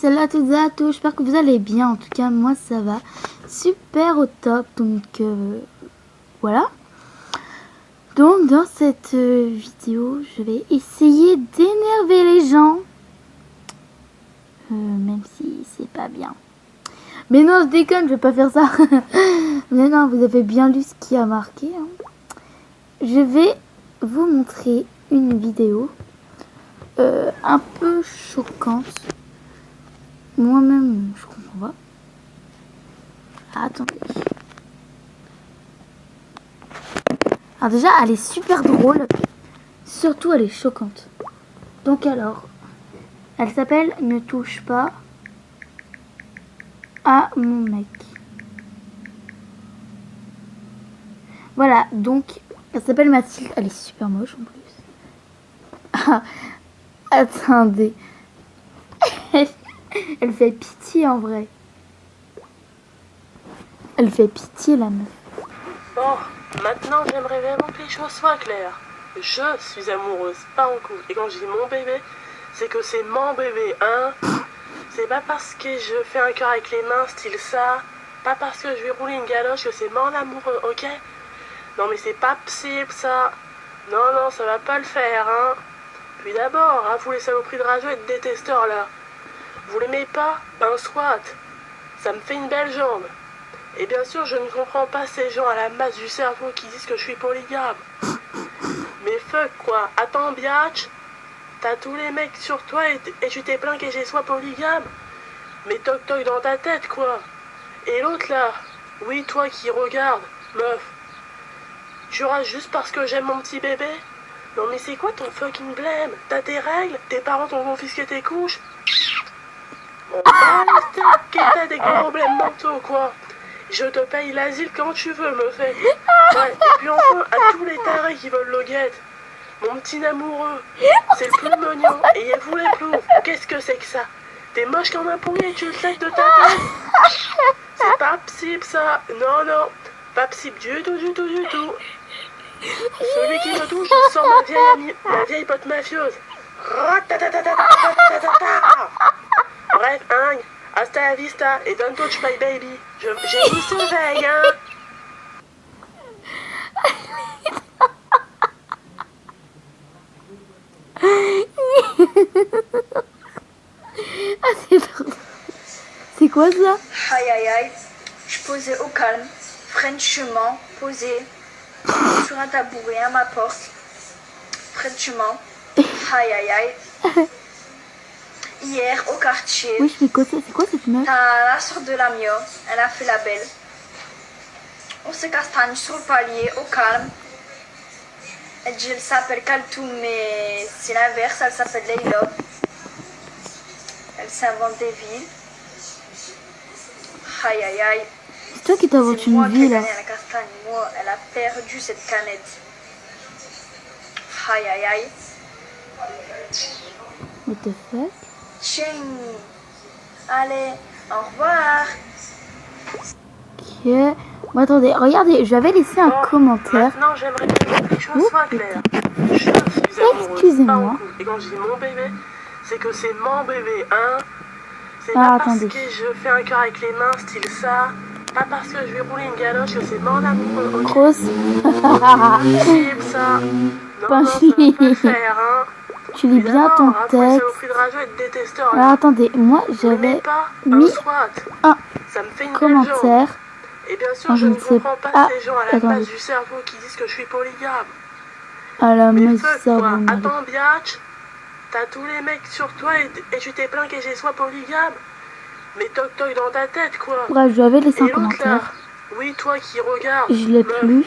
salut à toutes et à tous, j'espère que vous allez bien, en tout cas moi ça va super au top, donc voilà. Donc dans cette vidéo, je vais essayer d'énerver les gens, même si c'est pas bien. Mais non, je déconne, je vais pas faire ça. Mais non, vous avez bien lu ce qui a marqué, hein. Je vais vous montrer une vidéo un peu choquante. Moi-même, je comprends pas. Attendez. Alors déjà, elle est super drôle. Surtout, elle est choquante. Donc alors, elle s'appelle « Ne touche pas à mon mec ». Voilà, donc, elle s'appelle Mathilde. Elle est super moche en plus. Ah, attendez. Elle fait pitié en vrai. Elle fait pitié la meuf. Bon, maintenant j'aimerais vraiment que les choses soient claires. Je suis amoureuse, pas en couple. Et quand je dis mon bébé, c'est que c'est mon bébé, hein. C'est pas parce que je fais un cœur avec les mains, style ça. Pas parce que je vais rouler une galoche que c'est mon amoureux, ok? Non mais c'est pas possible ça. Non, non, ça va pas le faire, hein. Puis d'abord, hein, vous les saloperies de radio et de détesteurs là. Vous l'aimez pas? Ben soit. Ça me fait une belle jambe. Et bien sûr, je ne comprends pas ces gens à la masse du cerveau qui disent que je suis polygame. Mais fuck quoi, attends biatch, t'as tous les mecs sur toi et tu t'es plaint que j'ai sois polygame. Mais toc toc dans ta tête quoi. Et l'autre là, oui toi qui regarde, meuf, tu rages juste parce que j'aime mon petit bébé? Non mais c'est quoi ton fucking blême? T'as tes règles? Tes parents t'ont confisqué tes couches? On va que t'as des gros problèmes mentaux quoi. Je te paye l'asile quand tu veux, me fait. Ouais, et puis enfin, à tous les tarés qui veulent le guette. Mon petit amoureux, c'est le plus mignon. Et vous les ploufs, qu'est-ce que c'est que ça? T'es moche comme un poulet, tu le sais de ta tête. C'est pas possible ça. Non, non, pas possible du tout, du tout, du tout. Celui qui me touche, je sens ma vieille pote mafieuse. Bref, hein. Hasta la vista et don't touch my baby. J'ai une surveille, hein. Ah, c'est drôle. C'est quoi ça? Aïe aïe aïe. Je posais au calme, fraîchement, posé sur un tabouret à ma porte. Fraîchement. Aïe aïe aïe. Hier, au quartier, Oui, je fais quoi ça? C'est quoi cette meuf? t'as la soeur de la mio, elle a fait la belle. On se castagne sur le palier, au calme. Elle s'appelle Kaltoum, mais c'est l'inverse, elle s'appelle Leila. Elle s'invente des villes. Aïe aïe aïe. C'est toi qui t'inventes C'est une moi qui ai vie là. gagné la castagne, moi, elle a perdu cette canette. Aïe aïe aïe. What the fuck? Tching. Allez, au revoir. Ok. Bon, attendez, regardez, j'avais laissé un commentaire. Maintenant j'aimerais que les choses soient claires. Je suis amoureuse, Excusez-moi. pas en couple. Et quand je dis mon bébé, c'est que c'est mon bébé, hein. C'est Ah, pas parce attendez. que je fais un cœur avec les mains, style ça. Pas parce que je vais rouler une galoche que c'est mon amoureux, ok? Grosse. Possible ça. Non, Pas non, ça va pas le chier. faire, hein. Tu lis bien ton D'abord, hein, pour les texte. saloperies de radio et de détesteurs Alors là. attendez, moi Vous l'aimez j'avais pas? mis Soit. un Ça me fait une belle jambe. commentaire. Et bien sûr, Ah, je je ne ne sais comprends pas pas. ces gens à la Attendez. base du cerveau qui disent que je suis polygame. À la Mais meuf fuck cerveau quoi, mal. attends biatch, t'as tous les mecs sur toi et tu t'es plaint que j'ai sois polygame. Mais toc toc dans ta tête quoi. Bref, je lui avais laissé Et un l'autre là, commentaire. oui toi qui regardes, Je l'ai meuf, plus.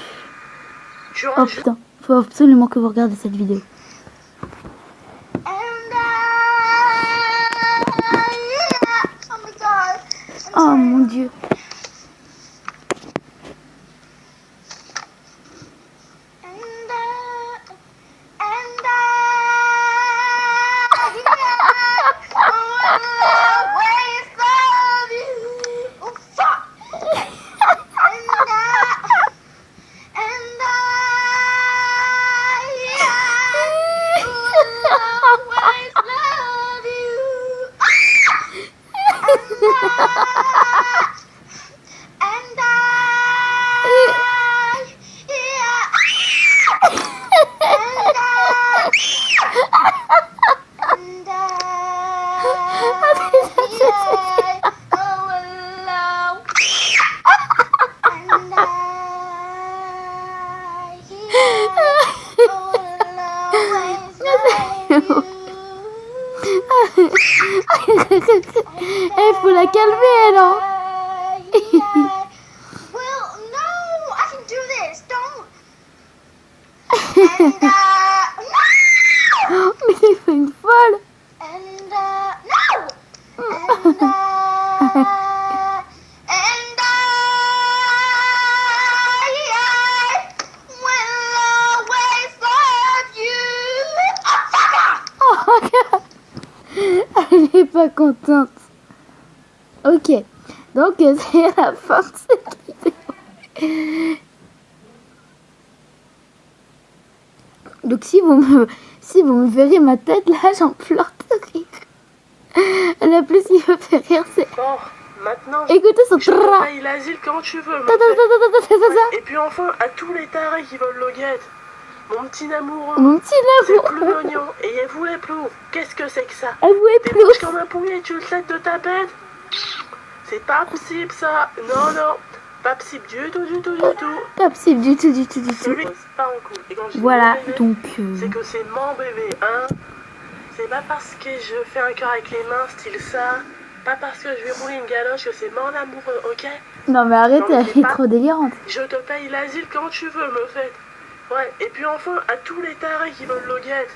tu Oh rajoutes. putain, faut absolument que vous regardez cette vidéo. Oh mon dieu. Faut la calmer, elle, hein. Well, no, I can do this. Don't. And no. Mais c'est pas une folle. And no. And will always love you. Oh, regarde. Elle est pas contente. Ok, donc c'est la fin de cette vidéo. Donc si vous me verrez ma tête là, j'en pleure de rire. La plus qui me fait rire, c'est... Bon, maintenant, Écoutez son je te tra. paye l'asile quand tu veux. Ta, ta, ta, ta, ta, ta, ta. Et puis enfin, à tous les tarés qui veulent l'oguette, mon petit amoureux, Mon petit c'est amour. plus l'oignon et elle voulait plus. Qu'est-ce que c'est que ça? Avouez T'es plus. bouche comme un poulet et tu le traites de ta bête? C'est pas possible ça. Non, non. Pas possible du tout, du tout, du tout. Pas possible du tout, du tout, du tout. Celui qui pas en couple. Et quand je dis Voilà, mon bébé, donc... c'est que c'est mon bébé, hein. C'est pas parce que je fais un cœur avec les mains, style ça. Pas parce que je vais rouler une galoche que c'est mon amoureux, ok? Non mais arrête, Non, mais elle c'est est pas- trop délirante. Je te paye l'asile quand tu veux, me fait. Ouais, et puis enfin, à tous les tarés qui veulent l'oguette,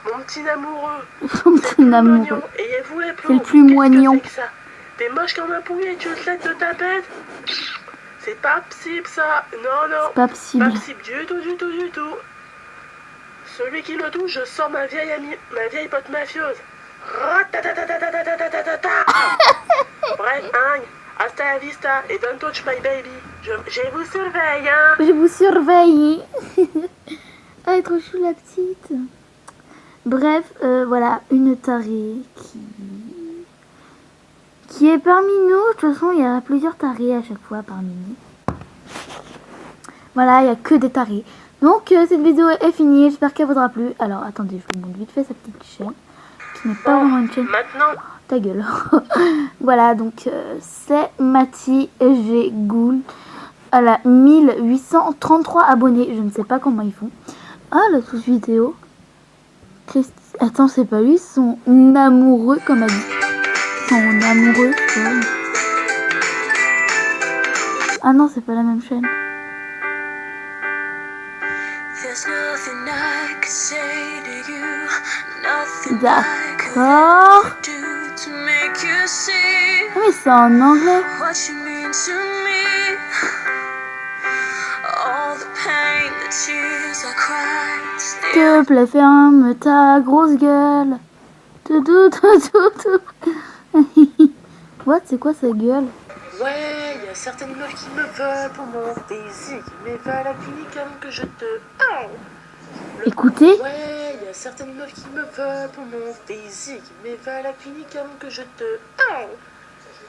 mon petit amoureux, Mon c'est petit plus amoureux. l'oignon et elle voulait plus. C'est le plus Qu'est-ce que moignon. c'est que ça? T'es moche comme un poulet et tu le traites de ta bête? C'est pas possible ça. Non, non. Pas Pas possible. possible du tout, du tout, du tout. Celui qui me touche, je sors ma vieille amie, ma vieille pote mafieuse. Ratatatatatatatata. Bref, hein, hasta la vista et don't touch my baby. Je vous surveille, hein. Je vous surveille. Ah, elle est trop chou la petite. Bref, voilà, une tarée qui est parmi nous. De toute façon, il y a plusieurs tarés à chaque fois parmi nous. Voilà, il n'y a que des tarés. Donc, cette vidéo est finie. J'espère qu'elle vous aura plu. Alors, attendez, je vous montre vite fait sa petite chaîne. Qui n'est pas vraiment une chaîne. Maintenant, Ta gueule. Voilà, donc c'est Mathie G. Gould. Elle a 1833 abonnés. Je ne sais pas comment ils font. Ah, la sous vidéo. Attends, c'est pas lui, son amoureux, comme elle dit. Son amoureux. Ouais. Ah non, c'est pas la même chaîne. D'accord. Ah, mais c'est en anglais. S'il te plaît, ferme ta grosse gueule. Tout. What, c'est quoi sa gueule? ouais, y a certaines meufs qui me veulent pour mon désir, qui me veulent la clinique avant que je te... Oh. Écoutez. Ouais, y a certaines meufs qui me veulent pour mon désir, qui me veulent la clinique avant que je te... Oh.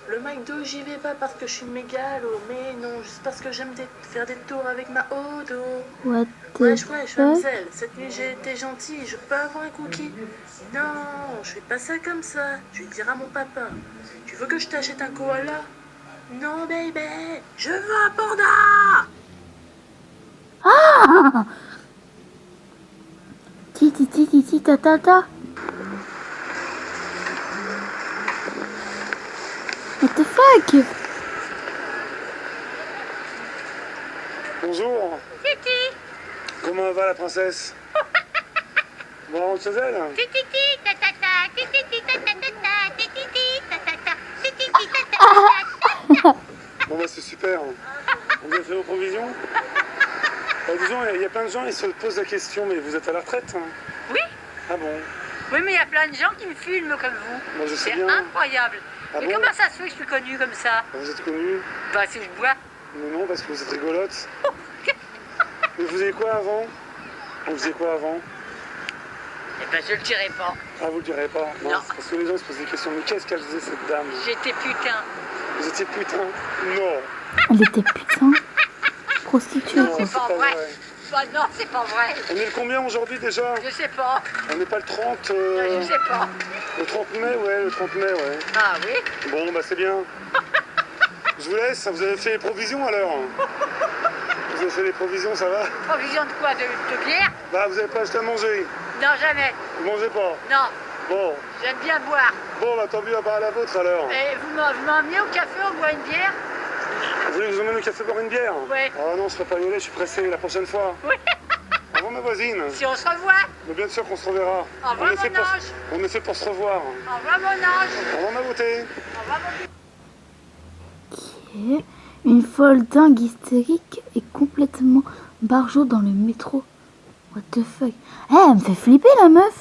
Le McDo, j'y vais pas parce que je suis mégalo, mais non, juste parce que j'aime faire des tours avec ma Odo. What the Wesh, fuck? mademoiselle, cette nuit j'ai été gentille, je peux avoir un cookie? Non, je fais pas ça comme ça, je vais dire à mon papa. Tu veux que je t'achète un koala? Non, baby, je veux un panda! Ah! Ti ta ta ta. What the fuck? Bonjour. Comment va la princesse? Bon, on se faisait là. Bon bah c'est super. On a fait vos provisions. Disons, il y a plein de gens, ils se posent la question, mais vous êtes à la retraite, hein? Oui. Ah bon? Oui, mais il y a plein de gens qui me filment comme vous. Moi je sais C'est bien. incroyable. Ah Et bon? comment ça se fait que je suis connue comme ça? Vous êtes connus? Bah, si je bois. Mais non, parce que vous êtes rigolote. Mais vous faisiez quoi avant? Vous faisiez quoi avant? Eh ben, je le dirai pas. Ah, vous le direz pas? Non. Parce que les gens se posent des questions, mais qu'est-ce qu'elle faisait cette dame? J'étais putain. Vous étiez putain? Non. Elle était putain. Prostituée, Non, quoi. c'est pas vrai. vrai. Bah non, c'est pas vrai. On est le combien aujourd'hui déjà? Je sais pas. On n'est pas le 30 Je sais pas. Le 30 mai, ouais, le 30 mai, ouais. Ah oui? Bon, bah c'est bien. Je vous laisse, vous avez fait les provisions alors. Vous avez fait les provisions, ça va? Provision de quoi? De bière? Bah vous avez pas acheté à manger. Non, jamais. Vous mangez pas? Non, Bon. j'aime bien boire. Bon, bah tant mieux à part à la vôtre alors. Et vous m'emmenez au café, on boit une bière? Vous voulez que je vous emmène au café boire une bière? Ouais. Ah non, je serai pas y aller, je suis pressé la prochaine fois. Oui. Au revoir ma voisine. Si on se revoit. Mais bien sûr qu'on se reverra. Au revoir, mon ange. On est fait pour se revoir. Au revoir, mon ange. Au revoir ma beauté. Au revoir, mon Ok. Une folle dingue hystérique et complètement barjot dans le métro. What the fuck? Eh, elle me fait flipper la meuf.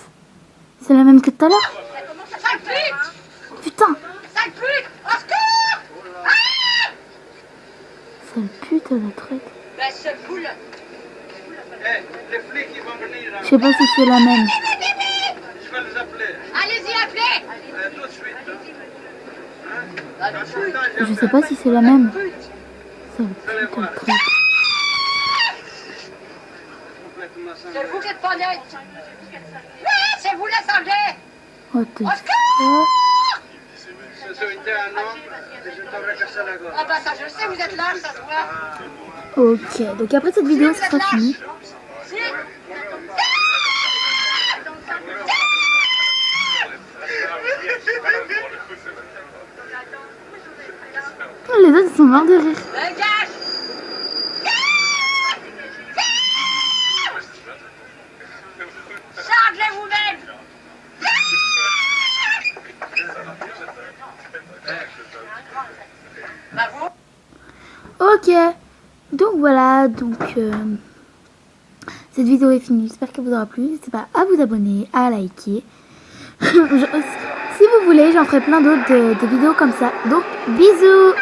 C'est la même que tout à l'heure. Sale pute! Putain, Sale pute! Au secours! sale pute la traite. La seule poule. Je sais pas si c'est la même. Allez-y, appelez! Je sais pas si c'est la même. Sale pute la traite. C'est vous qui êtes pas net. C'est vous l'assemblée. What the fuck? Ah bah ça je sais, vous êtes là, ça se voit. Ok, donc après cette vidéo, ce sera fini. Si. Les autres ils sont morts de rire. Dégage. Chargez vous-même. Bah vous. Ok, donc voilà, cette vidéo est finie, j'espère qu'elle vous aura plu. N'hésitez pas à vous abonner, à liker. Si vous voulez, j'en ferai plein d'autres de vidéos comme ça. Donc bisous.